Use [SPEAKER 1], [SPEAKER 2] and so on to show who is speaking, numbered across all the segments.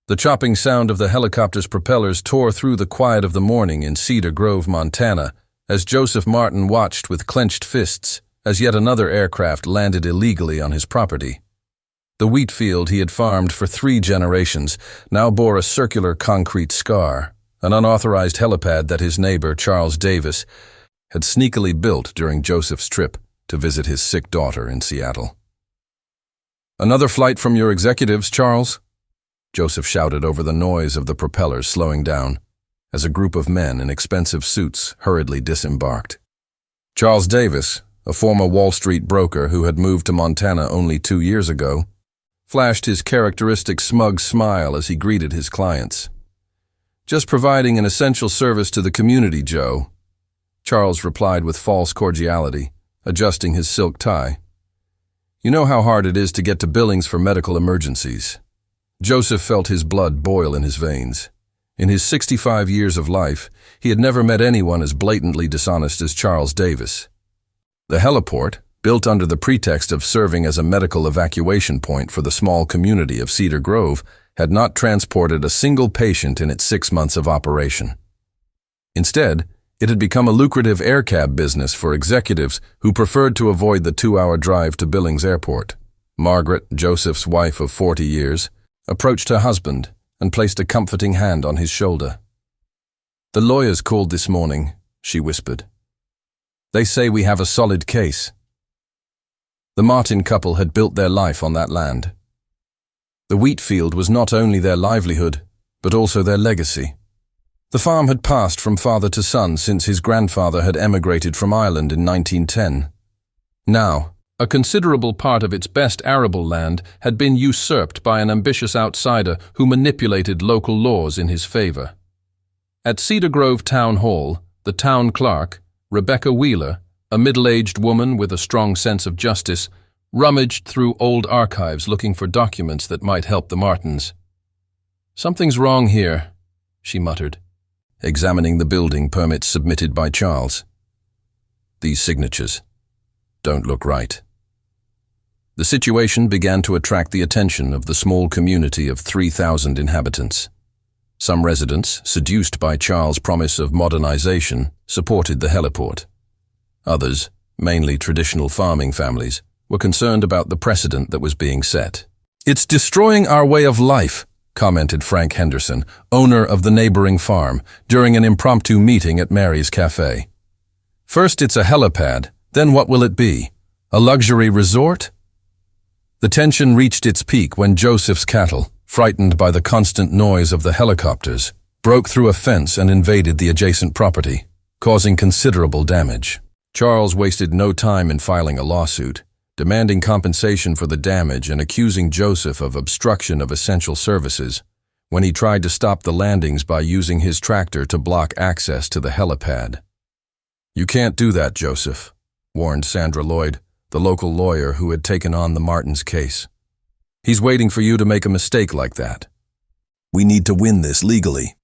[SPEAKER 1] The chopping sound of the helicopter's propellers tore through the quiet of the morning in Cedar Grove, Montana, as Joseph Martin watched with clenched fists as yet another aircraft landed illegally on his property. The wheat field he had farmed for 3 generations now bore a circular concrete scar, an unauthorized helipad that his neighbor, Charles Davis, had sneakily built during Joseph's trip to visit his sick daughter in Seattle. "Another flight from your executives, Charles?" Joseph shouted over the noise of the propellers slowing down, as a group of men in expensive suits hurriedly disembarked. Charles Davis, a former Wall Street broker who had moved to Montana only 2 years ago, flashed his characteristic smug smile as he greeted his clients. "Just providing an essential service to the community, Joe," Charles replied with false cordiality, adjusting his silk tie. "You know how hard it is to get to Billings for medical emergencies." Joseph felt his blood boil in his veins. In his 65 years of life, he had never met anyone as blatantly dishonest as Charles Davis. The heliport, built under the pretext of serving as a medical evacuation point for the small community of Cedar Grove, had not transported a single patient in its 6 months of operation. Instead, it had become a lucrative aircab business for executives who preferred to avoid the 2-hour drive to Billings Airport. Margaret, Joseph's wife of 40 years, approached her husband and placed a comforting hand on his shoulder. "The lawyers called this morning," she whispered. "They say we have a solid case." The Martin couple had built their life on that land. The wheat field was not only their livelihood, but also their legacy. The farm had passed from father to son since his grandfather had emigrated from Ireland in 1910. Now, a considerable part of its best arable land had been usurped by an ambitious outsider who manipulated local laws in his favor. At Cedar Grove Town Hall, the town clerk, Rebecca Wheeler, a middle-aged woman with a strong sense of justice, rummaged through old archives looking for documents that might help the Martins. "Something's wrong here," she muttered, examining the building permits submitted by Charles. "These signatures don't look right." The situation began to attract the attention of the small community of 3,000 inhabitants. Some residents, seduced by Charles' promise of modernization, supported the heliport. Others, mainly traditional farming families, were concerned about the precedent that was being set. "It's destroying our way of life," commented Frank Henderson, owner of the neighboring farm, during an impromptu meeting at Mary's Cafe. "First it's a helipad, then what will it be? A luxury resort?" The tension reached its peak when Joseph's cattle, frightened by the constant noise of the helicopters, broke through a fence and invaded the adjacent property, causing considerable damage. Charles wasted no time in filing a lawsuit, demanding compensation for the damage and accusing Joseph of obstruction of essential services when he tried to stop the landings by using his tractor to block access to the helipad. "You can't do that, Joseph," warned Sandra Lloyd, the local lawyer who had taken on the Martins' case. "He's waiting for you to make a mistake like that. We need to win this legally."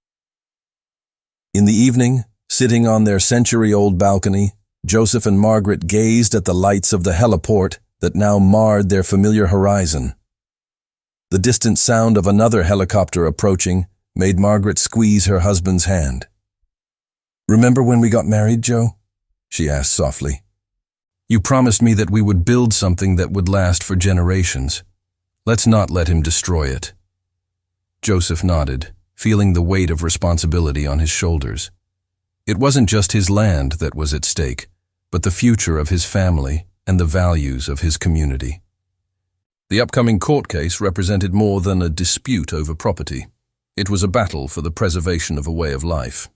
[SPEAKER 1] In the evening, sitting on their century-old balcony, Joseph and Margaret gazed at the lights of the heliport that now marred their familiar horizon. The distant sound of another helicopter approaching made Margaret squeeze her husband's hand. "Remember when we got married, Joe?" she asked softly. "You promised me that we would build something that would last for generations. Let's not let him destroy it." Joseph nodded, feeling the weight of responsibility on his shoulders. It wasn't just his land that was at stake, but the future of his family and the values of his community. The upcoming court case represented more than a dispute over property. It was a battle for the preservation of a way of life.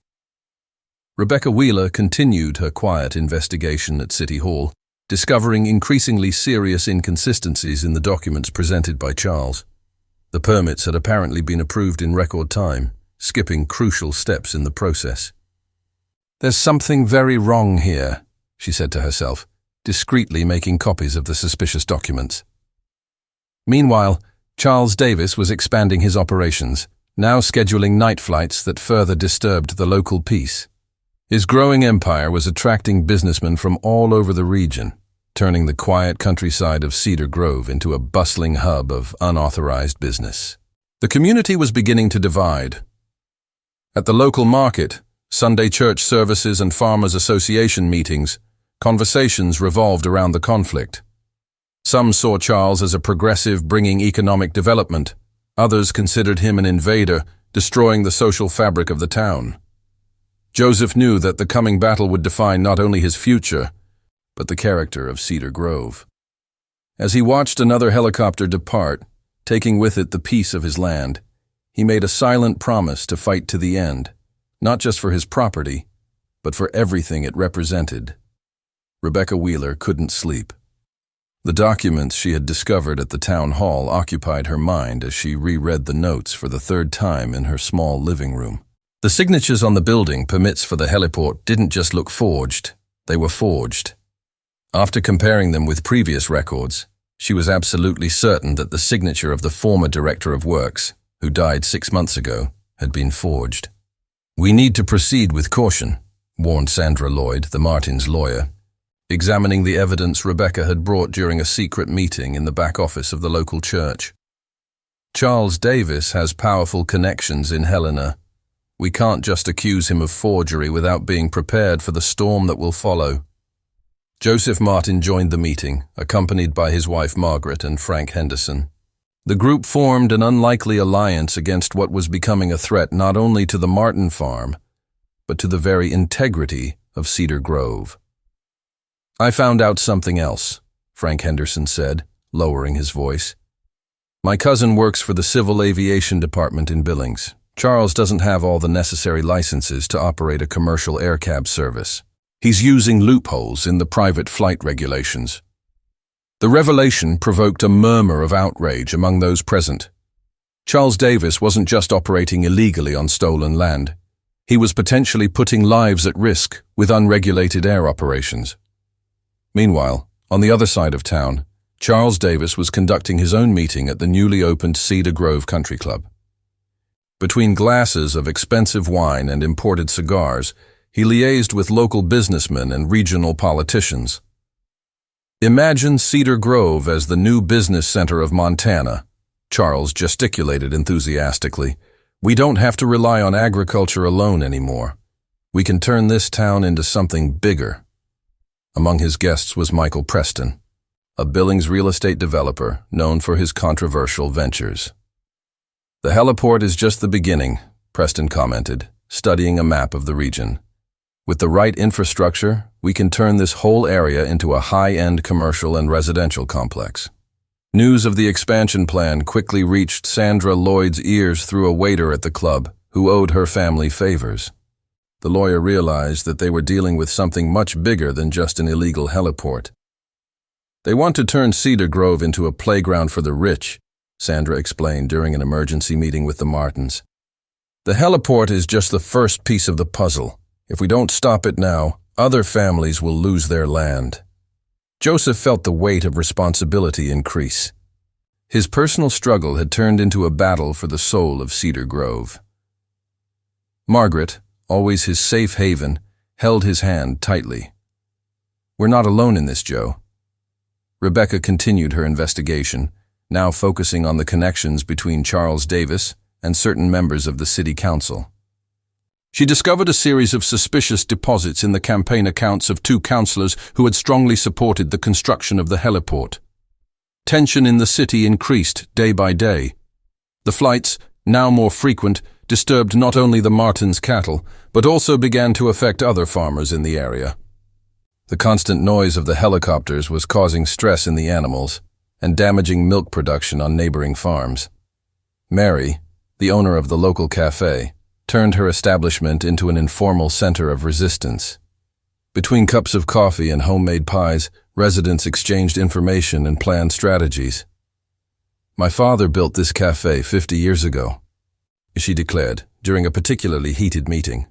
[SPEAKER 1] Rebecca Wheeler continued her quiet investigation at City Hall, discovering increasingly serious inconsistencies in the documents presented by Charles. The permits had apparently been approved in record time, skipping crucial steps in the process. "There's something very wrong here," she said to herself, discreetly making copies of the suspicious documents. Meanwhile, Charles Davis was expanding his operations, now scheduling night flights that further disturbed the local peace. His growing empire was attracting businessmen from all over the region, turning the quiet countryside of Cedar Grove into a bustling hub of unauthorized business. The community was beginning to divide. At the local market, Sunday church services and farmers' association meetings, conversations revolved around the conflict. Some saw Charles as a progressive bringing economic development. Others considered him an invader, destroying the social fabric of the town. Joseph knew that the coming battle would define not only his future, but the character of Cedar Grove. As he watched another helicopter depart, taking with it the peace of his land, he made a silent promise to fight to the end, not just for his property, but for everything it represented. Rebecca Wheeler couldn't sleep. The documents she had discovered at the town hall occupied her mind as she reread the notes for the third time in her small living room. The signatures on the building permits for the heliport didn't just look forged, they were forged. After comparing them with previous records, she was absolutely certain that the signature of the former director of works, who died 6 months ago, had been forged. "We need to proceed with caution," warned Sandra Lloyd, the Martins' lawyer, examining the evidence Rebecca had brought during a secret meeting in the back office of the local church. "Charles Davis has powerful connections in Helena. We can't just accuse him of forgery without being prepared for the storm that will follow." Joseph Martin joined the meeting, accompanied by his wife Margaret and Frank Henderson. The group formed an unlikely alliance against what was becoming a threat not only to the Martin farm, but to the very integrity of Cedar Grove. "I found out something else," Frank Henderson said, lowering his voice. "My cousin works for the Civil Aviation Department in Billings. Charles doesn't have all the necessary licenses to operate a commercial air cab service. He's using loopholes in the private flight regulations." The revelation provoked a murmur of outrage among those present. Charles Davis wasn't just operating illegally on stolen land. He was potentially putting lives at risk with unregulated air operations. Meanwhile, on the other side of town, Charles Davis was conducting his own meeting at the newly opened Cedar Grove Country Club. Between glasses of expensive wine and imported cigars, he liaised with local businessmen and regional politicians. "Imagine Cedar Grove as the new business center of Montana," Charles gesticulated enthusiastically. "We don't have to rely on agriculture alone anymore. We can turn this town into something bigger." Among his guests was Michael Preston, a Billings real estate developer known for his controversial ventures. "The heliport is just the beginning," Preston commented, studying a map of the region. "With the right infrastructure, we can turn this whole area into a high-end commercial and residential complex." News of the expansion plan quickly reached Sandra Lloyd's ears through a waiter at the club who owed her family favors. The lawyer realized that they were dealing with something much bigger than just an illegal heliport. "They want to turn Cedar Grove into a playground for the rich," Sandra explained during an emergency meeting with the Martins. "The heliport is just the first piece of the puzzle. If we don't stop it now, other families will lose their land." Joseph felt the weight of responsibility increase. His personal struggle had turned into a battle for the soul of Cedar Grove. Margaret, always his safe haven, held his hand tightly. "We're not alone in this, Joe." Rebecca continued her investigation, now focusing on the connections between Charles Davis and certain members of the city council. She discovered a series of suspicious deposits in the campaign accounts of 2 councillors who had strongly supported the construction of the heliport. Tension in the city increased day by day. The flights, now more frequent, disturbed not only the Martins' cattle, but also began to affect other farmers in the area. The constant noise of the helicopters was causing stress in the animals and damaging milk production on neighboring farms. Mary, the owner of the local cafe, turned her establishment into an informal center of resistance. Between cups of coffee and homemade pies, residents exchanged information and planned strategies. "My father built this cafe 50 years ago," she declared during a particularly heated meeting.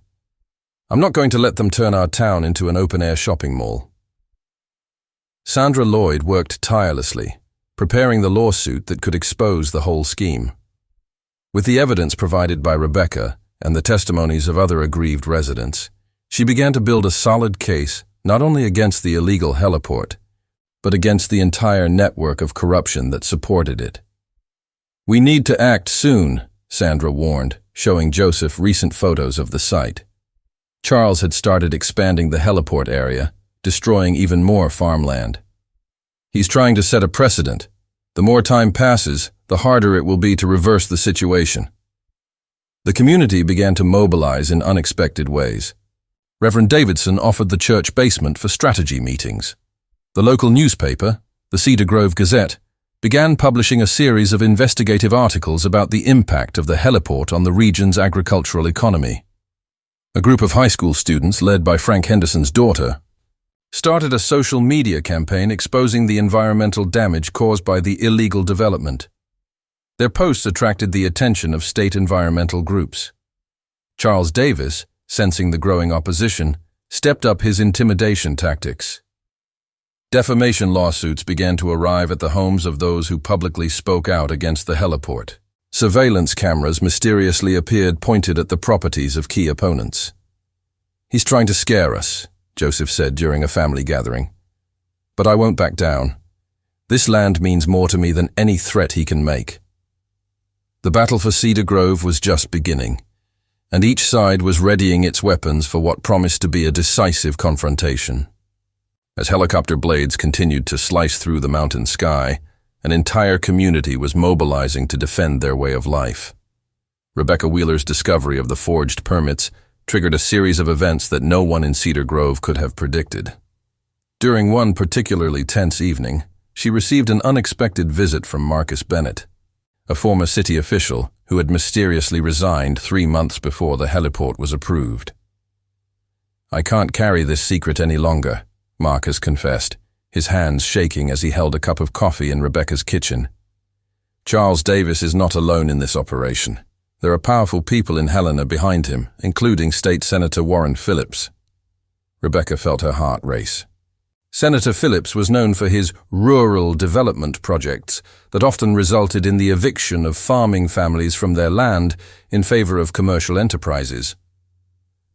[SPEAKER 1] "I'm not going to let them turn our town into an open-air shopping mall." Sandra Lloyd worked tirelessly, preparing the lawsuit that could expose the whole scheme. With the evidence provided by Rebecca and the testimonies of other aggrieved residents, she began to build a solid case not only against the illegal heliport, but against the entire network of corruption that supported it. "We need to act soon," Sandra warned, showing Joseph recent photos of the site. Charles had started expanding the heliport area, destroying even more farmland. "He's trying to set a precedent. The more time passes, the harder it will be to reverse the situation." The community began to mobilize in unexpected ways. Reverend Davidson offered the church basement for strategy meetings. The local newspaper, the Cedar Grove Gazette, began publishing a series of investigative articles about the impact of the heliport on the region's agricultural economy. A group of high school students, led by Frank Henderson's daughter, started a social media campaign exposing the environmental damage caused by the illegal development. Their posts attracted the attention of state environmental groups. Charles Davis, sensing the growing opposition, stepped up his intimidation tactics. Defamation lawsuits began to arrive at the homes of those who publicly spoke out against the heliport. Surveillance cameras mysteriously appeared pointed at the properties of key opponents. "He's trying to scare us," Joseph said during a family gathering. "But I won't back down. This land means more to me than any threat he can make." The battle for Cedar Grove was just beginning, and each side was readying its weapons for what promised to be a decisive confrontation. As helicopter blades continued to slice through the mountain sky, an entire community was mobilizing to defend their way of life. Rebecca Wheeler's discovery of the forged permits triggered a series of events that no one in Cedar Grove could have predicted. During one particularly tense evening, she received an unexpected visit from Marcus Bennett, a former city official who had mysteriously resigned 3 months before the heliport was approved. "I can't carry this secret any longer," Marcus confessed, his hands shaking as he held a cup of coffee in Rebecca's kitchen. "Charles Davis is not alone in this operation. There are powerful people in Helena behind him, including State Senator Warren Phillips." Rebecca felt her heart race. Senator Phillips was known for his rural development projects that often resulted in the eviction of farming families from their land in favor of commercial enterprises.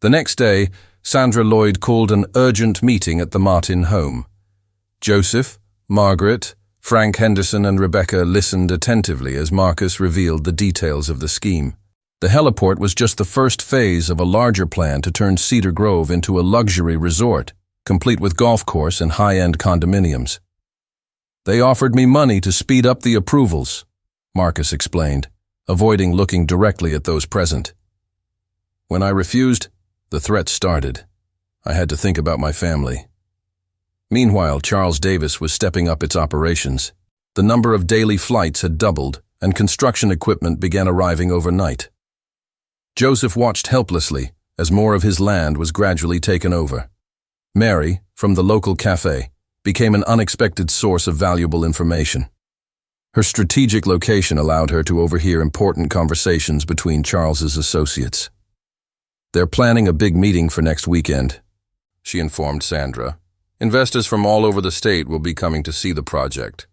[SPEAKER 1] The next day, Sandra Lloyd called an urgent meeting at the Martin home. Joseph, Margaret, Frank Henderson and Rebecca listened attentively as Marcus revealed the details of the scheme. The heliport was just the first phase of a larger plan to turn Cedar Grove into a luxury resort, complete with golf course and high-end condominiums. "They offered me money to speed up the approvals," Marcus explained, avoiding looking directly at those present. "When I refused, the threat started. I had to think about my family." Meanwhile, Charles Davis was stepping up its operations. The number of daily flights had doubled, and construction equipment began arriving overnight. Joseph watched helplessly as more of his land was gradually taken over. Mary, from the local cafe, became an unexpected source of valuable information. Her strategic location allowed her to overhear important conversations between Charles's associates. "They're planning a big meeting for next weekend," she informed Sandra. "Investors from all over the state will be coming to see the project."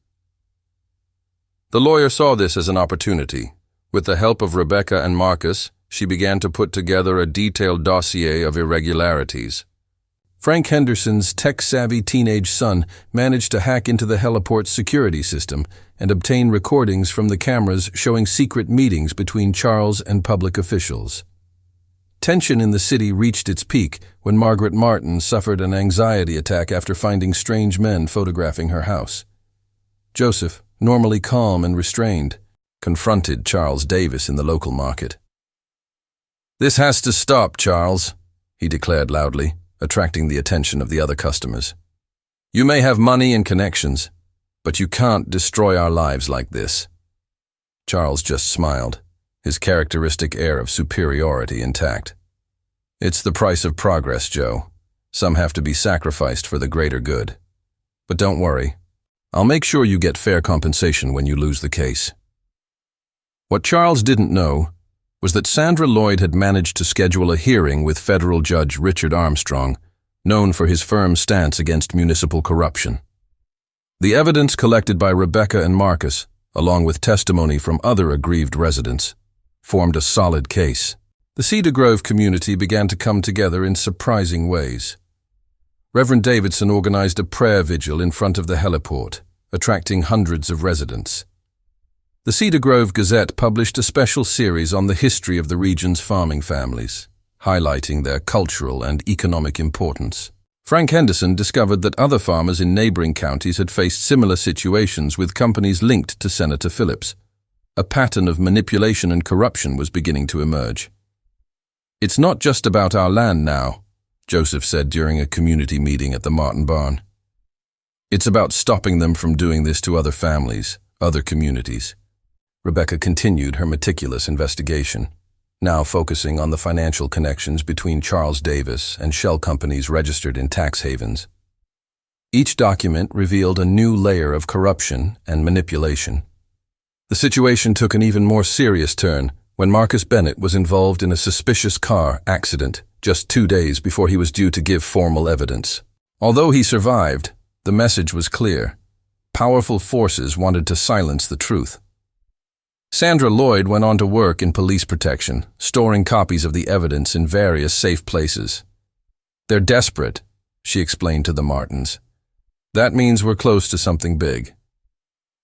[SPEAKER 1] The lawyer saw this as an opportunity. With the help of Rebecca and Marcus, she began to put together a detailed dossier of irregularities. Frank Henderson's tech-savvy teenage son managed to hack into the heliport's security system and obtain recordings from the cameras showing secret meetings between Charles and public officials. Tension in the city reached its peak when Margaret Martin suffered an anxiety attack after finding strange men photographing her house. Joseph, normally calm and restrained, confronted Charles Davis in the local market. "This has to stop, Charles," he declared loudly, attracting the attention of the other customers. "You may have money and connections, but you can't destroy our lives like this." Charles just smiled, his characteristic air of superiority intact. "It's the price of progress, Joe. Some have to be sacrificed for the greater good. But don't worry. I'll make sure you get fair compensation when you lose the case." What Charles didn't know was that Sandra Lloyd had managed to schedule a hearing with federal judge Richard Armstrong, known for his firm stance against municipal corruption. The evidence collected by Rebecca and Marcus, along with testimony from other aggrieved residents, formed a solid case. The Cedar Grove community began to come together in surprising ways. Reverend Davidson organized a prayer vigil in front of the heliport, attracting hundreds of residents. The Cedar Grove Gazette published a special series on the history of the region's farming families, highlighting their cultural and economic importance. Frank Henderson discovered that other farmers in neighboring counties had faced similar situations with companies linked to Senator Phillips. A pattern of manipulation and corruption was beginning to emerge. "It's not just about our land now," Joseph said during a community meeting at the Martin Barn. "It's about stopping them from doing this to other families, other communities." Rebecca continued her meticulous investigation, now focusing on the financial connections between Charles Davis and shell companies registered in tax havens. Each document revealed a new layer of corruption and manipulation. The situation took an even more serious turn when Marcus Bennett was involved in a suspicious car accident just 2 days before he was due to give formal evidence. Although he survived, the message was clear. Powerful forces wanted to silence the truth. Sandra Lloyd went on to work in police protection, storing copies of the evidence in various safe places. "They're desperate," she explained to the Martins. "That means we're close to something big."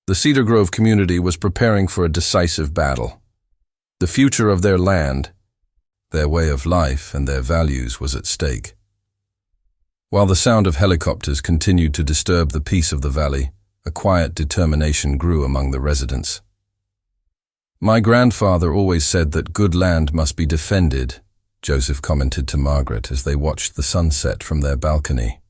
[SPEAKER 1] The Cedar Grove community was preparing for a decisive battle. The future of their land, their way of life, and their values was at stake. While the sound of helicopters continued to disturb the peace of the valley, a quiet determination grew among the residents. "My grandfather always said that good land must be defended," Joseph commented to Margaret as they watched the sunset from their balcony.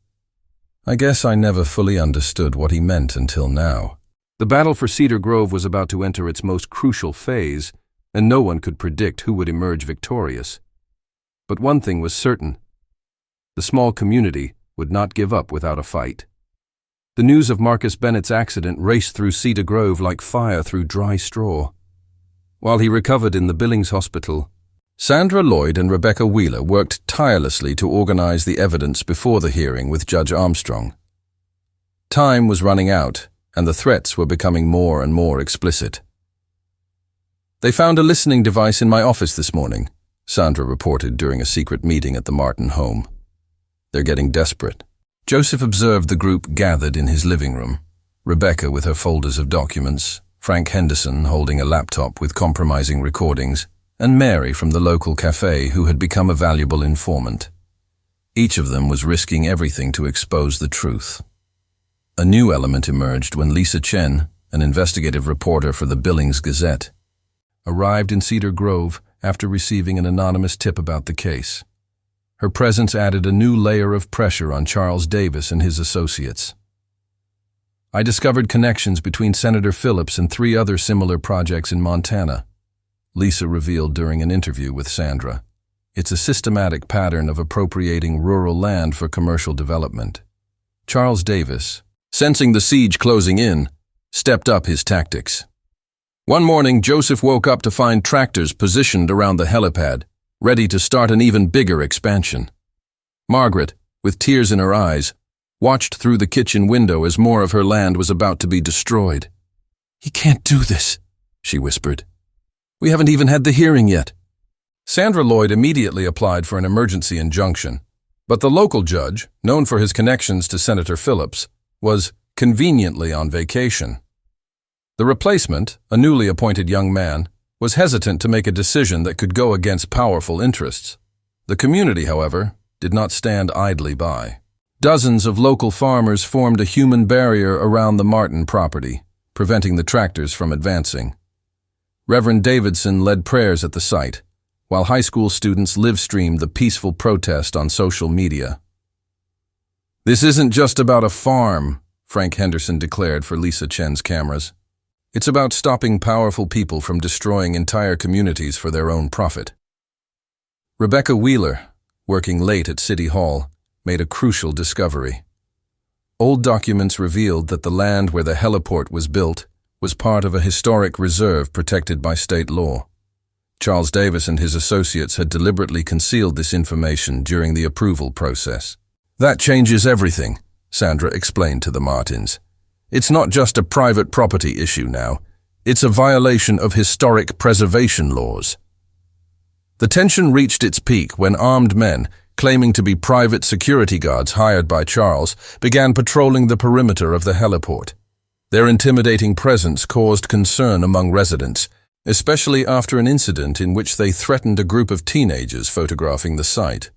[SPEAKER 1] "I guess I never fully understood what he meant until now." The battle for Cedar Grove was about to enter its most crucial phase, and no one could predict who would emerge victorious. But one thing was certain: the small community would not give up without a fight. The news of Marcus Bennett's accident raced through Cedar Grove like fire through dry straw. While he recovered in the Billings Hospital, Sandra Lloyd and Rebecca Wheeler worked tirelessly to organize the evidence before the hearing with Judge Armstrong. Time was running out, and the threats were becoming more and more explicit. "They found a listening device in my office this morning," Sandra reported during a secret meeting at the Martin home. "They're getting desperate." Joseph observed the group gathered in his living room, Rebecca with her folders of documents, Frank Henderson holding a laptop with compromising recordings, and Mary from the local cafe who had become a valuable informant. Each of them was risking everything to expose the truth. A new element emerged when Lisa Chen, an investigative reporter for the Billings Gazette, arrived in Cedar Grove after receiving an anonymous tip about the case. Her presence added a new layer of pressure on Charles Davis and his associates. "I discovered connections between Senator Phillips and 3 other similar projects in Montana," Lisa revealed during an interview with Sandra. "It's a systematic pattern of appropriating rural land for commercial development." Charles Davis, sensing the siege closing in, stepped up his tactics. One morning, Joseph woke up to find tractors positioned around the helipad, ready to start an even bigger expansion. Margaret, with tears in her eyes, watched through the kitchen window as more of her land was about to be destroyed. "He can't do this," she whispered. "We haven't even had the hearing yet." Sandra Lloyd immediately applied for an emergency injunction, but the local judge, known for his connections to Senator Phillips, was conveniently on vacation. The replacement, a newly appointed young man, was hesitant to make a decision that could go against powerful interests. The community, however, did not stand idly by. Dozens of local farmers formed a human barrier around the Martin property, preventing the tractors from advancing. Reverend Davidson led prayers at the site, while high school students live-streamed the peaceful protest on social media. "This isn't just about a farm," Frank Henderson declared for Lisa Chen's cameras. "It's about stopping powerful people from destroying entire communities for their own profit." Rebecca Wheeler, working late at City Hall, made a crucial discovery. Old documents revealed that the land where the heliport was built was part of a historic reserve protected by state law. Charles Davis and his associates had deliberately concealed this information during the approval process. "That changes everything," Sandra explained to the Martins. "It's not just a private property issue now. It's a violation of historic preservation laws." The tension reached its peak when armed men, claiming to be private security guards hired by Charles, began patrolling the perimeter of the heliport. Their intimidating presence caused concern among residents, especially after an incident in which they threatened a group of teenagers photographing the site.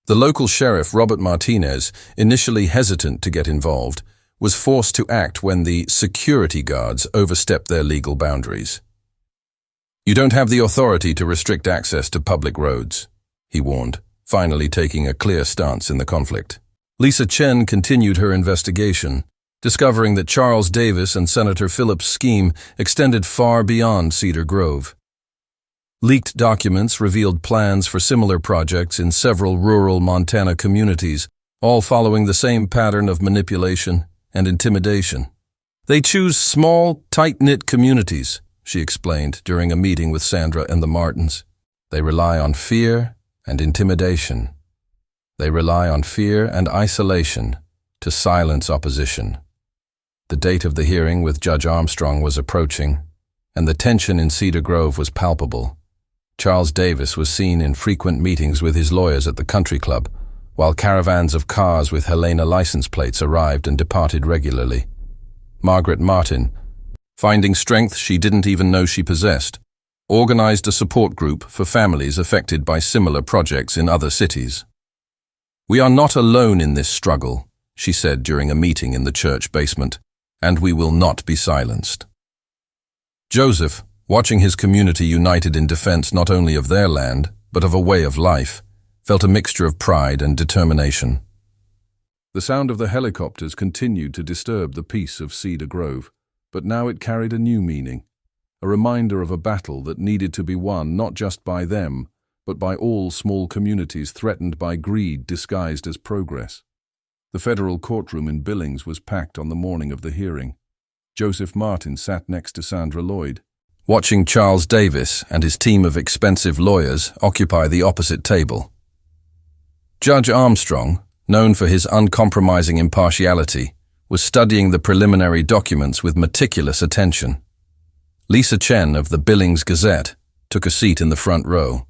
[SPEAKER 1] The local sheriff, Robert Martinez, initially hesitant to get involved, was forced to act when the security guards overstepped their legal boundaries. "You don't have the authority to restrict access to public roads," he warned, finally taking a clear stance in the conflict. Lisa Chen continued her investigation, discovering that Charles Davis and Senator Phillips' scheme extended far beyond Cedar Grove. Leaked documents revealed plans for similar projects in several rural Montana communities, all following the same pattern of manipulation and intimidation. "They choose small, tight-knit communities," she explained during a meeting with Sandra and the Martins. "They rely on fear and intimidation. They rely on fear and isolation to silence opposition." The date of the hearing with Judge Armstrong was approaching, and the tension in Cedar Grove was palpable. Charles Davis was seen in frequent meetings with his lawyers at the country club, while caravans of cars with Helena license plates arrived and departed regularly. Margaret Martin, finding strength she didn't even know she possessed, organized a support group for families affected by similar projects in other cities. "We are not alone in this struggle," she said during a meeting in the church basement, "and we will not be silenced." Joseph, watching his community united in defense not only of their land, but of a way of life, felt a mixture of pride and determination. The sound of the helicopters continued to disturb the peace of Cedar Grove, but now it carried a new meaning, a reminder of a battle that needed to be won not just by them, but by all small communities threatened by greed disguised as progress. The federal courtroom in Billings was packed on the morning of the hearing. Joseph Martin sat next to Sandra Lloyd, watching Charles Davis and his team of expensive lawyers occupy the opposite table. Judge Armstrong, known for his uncompromising impartiality, was studying the preliminary documents with meticulous attention. Lisa Chen of the Billings Gazette took a seat in the front row,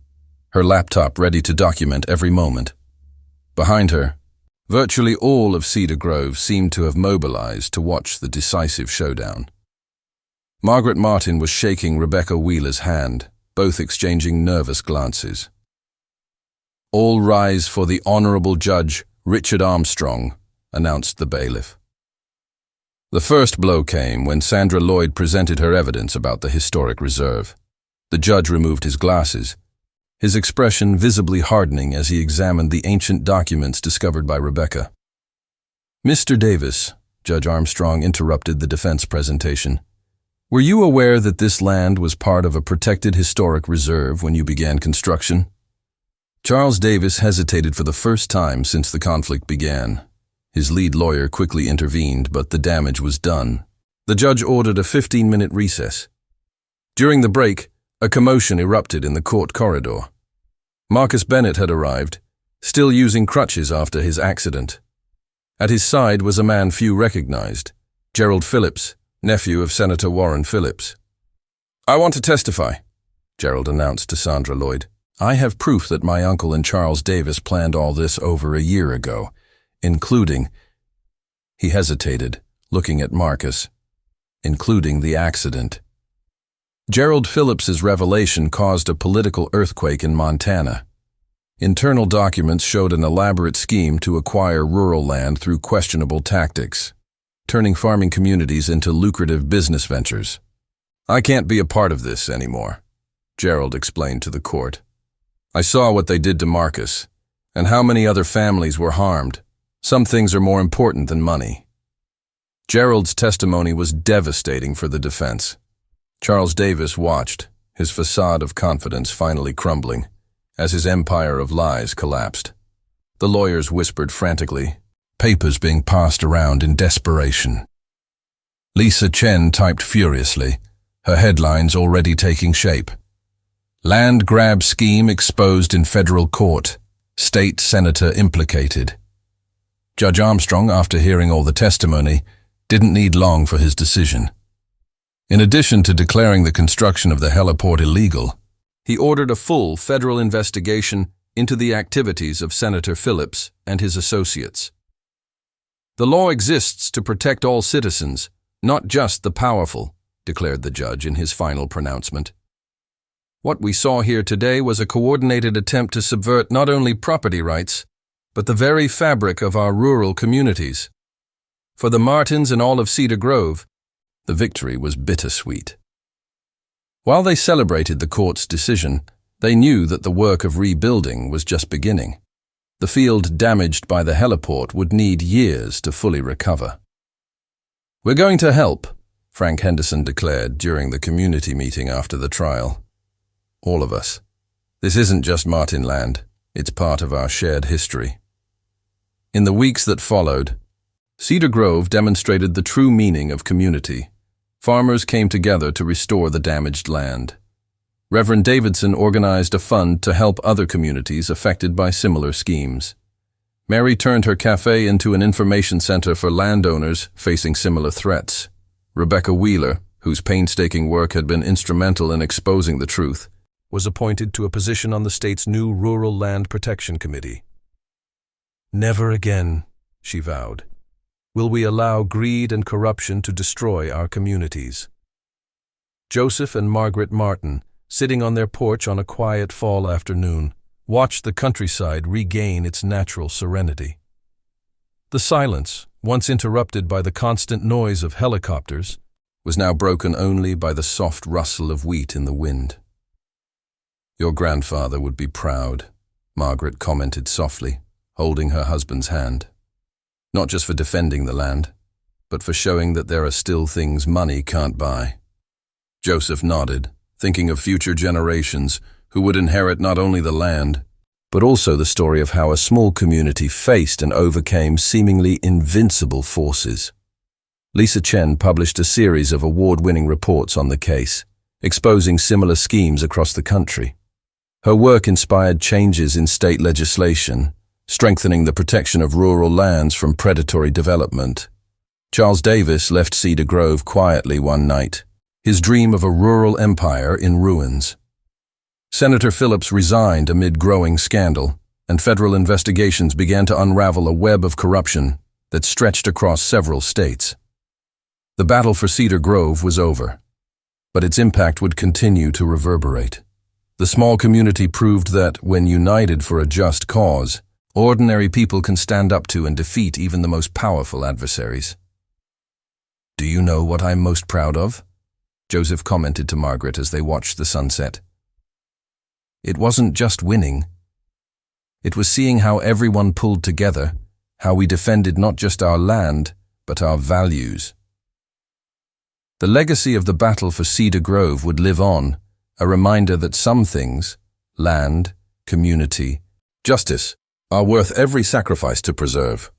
[SPEAKER 1] her laptop ready to document every moment. Behind her, virtually all of Cedar Grove seemed to have mobilized to watch the decisive showdown. Margaret Martin was shaking Rebecca Wheeler's hand, both exchanging nervous glances. "All rise for the Honorable Judge Richard Armstrong," announced the bailiff. The first blow came when Sandra Lloyd presented her evidence about the historic reserve. The judge removed his glasses, his expression visibly hardening as he examined the ancient documents discovered by Rebecca. "Mr. Davis," Judge Armstrong interrupted the defense presentation, "were you aware that this land was part of a protected historic reserve when you began construction?" Charles Davis hesitated for the first time since the conflict began. His lead lawyer quickly intervened, but the damage was done. The judge ordered a 15-minute recess. During the break, a commotion erupted in the court corridor. Marcus Bennett had arrived, still using crutches after his accident. At his side was a man few recognized, Gerald Phillips, nephew of Senator Warren Phillips. "I want to testify," Gerald announced to Sandra Lloyd. "I have proof that my uncle and Charles Davis planned all this over a year ago, including—" He hesitated, looking at Marcus. "Including the accident." Gerald Phillips's revelation caused a political earthquake in Montana. Internal documents showed an elaborate scheme to acquire rural land through questionable tactics, turning farming communities into lucrative business ventures. "I can't be a part of this anymore," Gerald explained to the court. "I saw what they did to Marcus, and how many other families were harmed. Some things are more important than money." Gerald's testimony was devastating for the defense. Charles Davis watched, his facade of confidence finally crumbling, as his empire of lies collapsed. The lawyers whispered frantically, papers being passed around in desperation. Lisa Chen typed furiously, her headlines already taking shape. "Land grab scheme exposed in federal court. State senator implicated." Judge Armstrong, after hearing all the testimony, didn't need long for his decision. In addition to declaring the construction of the heliport illegal, he ordered a full federal investigation into the activities of Senator Phillips and his associates. "The law exists to protect all citizens, Not just the powerful, declared the judge in his final pronouncement. What we saw here today was a coordinated attempt to subvert not only property rights, but the very fabric of our rural communities. For the Martins and all of Cedar Grove, the victory was bittersweet. While they celebrated the court's decision, they knew that the work of rebuilding was just beginning. The field damaged by the heliport would need years to fully recover. "We're going to help," Frank Henderson declared during the community meeting after the trial. "All of us. This isn't just Martin land, it's part of our shared history." In the weeks that followed, Cedar Grove demonstrated the true meaning of community. Farmers came together to restore the damaged land. Reverend Davidson organized a fund to help other communities affected by similar schemes. Mary turned her cafe into an information center for landowners facing similar threats. Rebecca Wheeler, whose painstaking work had been instrumental in exposing the truth, was appointed to a position on the state's new Rural Land Protection Committee. "Never again," she vowed, "will we allow greed and corruption to destroy our communities." Joseph and Margaret Martin, sitting on their porch on a quiet fall afternoon, watched the countryside regain its natural serenity. The silence, once interrupted by the constant noise of helicopters, was now broken only by the soft rustle of wheat in the wind. "Your grandfather would be proud," Margaret commented softly, holding her husband's hand. "Not just for defending the land, but for showing that there are still things money can't buy." Joseph nodded, thinking of future generations who would inherit not only the land, but also the story of how a small community faced and overcame seemingly invincible forces. Lisa Chen published a series of award-winning reports on the case, exposing similar schemes across the country. Her work inspired changes in state legislation, strengthening the protection of rural lands from predatory development. Charles Davis left Cedar Grove quietly one night, his dream of a rural empire in ruins. Senator Phillips resigned amid growing scandal, and federal investigations began to unravel a web of corruption that stretched across several states. The battle for Cedar Grove was over, but its impact would continue to reverberate. The small community proved that, when united for a just cause, ordinary people can stand up to and defeat even the most powerful adversaries. "Do you know what I'm most proud of?" Joseph commented to Margaret as they watched the sunset. "It wasn't just winning. It was seeing how everyone pulled together, how we defended not just our land, but our values." The legacy of the battle for Cedar Grove would live on, a reminder that some things, land, community, justice, are worth every sacrifice to preserve.